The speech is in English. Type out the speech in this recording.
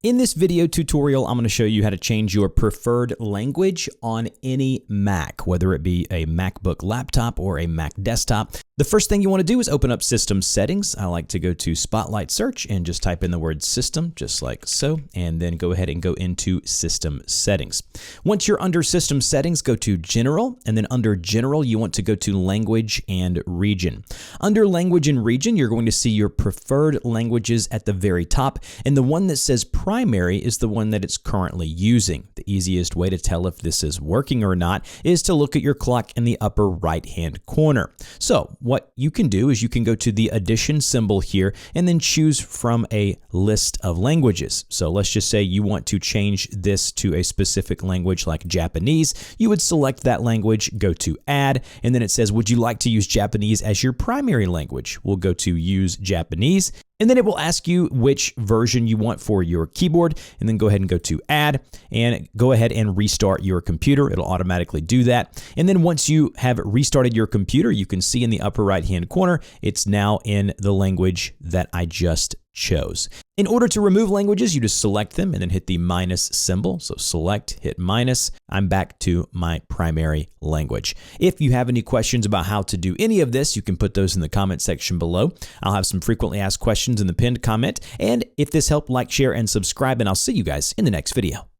In this video tutorial, I'm going to show you how to change your preferred language on any Mac, whether it be a MacBook laptop or a Mac desktop. The first thing you want to do is open up System Settings. I like to go to Spotlight Search and just type in the word System, just like so, and then go ahead and go into System Settings. Once you're under System Settings, go to General, and then under General, you want to go to Language and Region. Under Language and Region, you're going to see your preferred languages at the very top, and the one that says Primary is the one that it's currently using. The easiest way to tell if this is working or not is to look at your clock in the upper right-hand corner. So what you can do is you can go to the addition symbol here and then choose from a list of languages. So let's just say you want to change this to a specific language like Japanese. You would select that language, go to Add, and then it says, would you like to use Japanese as your primary language? We'll go to Use Japanese. And then it will ask you which version you want for your keyboard, and then go ahead and go to Add, and go ahead and restart your computer. It'll automatically do that. And then once you have restarted your computer, you can see in the upper right-hand corner, it's now in the language that I just chose. In order to remove languages, you just select them and then hit the minus symbol. So select, hit minus. I'm back to my primary language. If you have any questions about how to do any of this, you can put those in the comment section below. I'll have some frequently asked questions in the pinned comment. And if this helped, like, share, and subscribe, and I'll see you guys in the next video.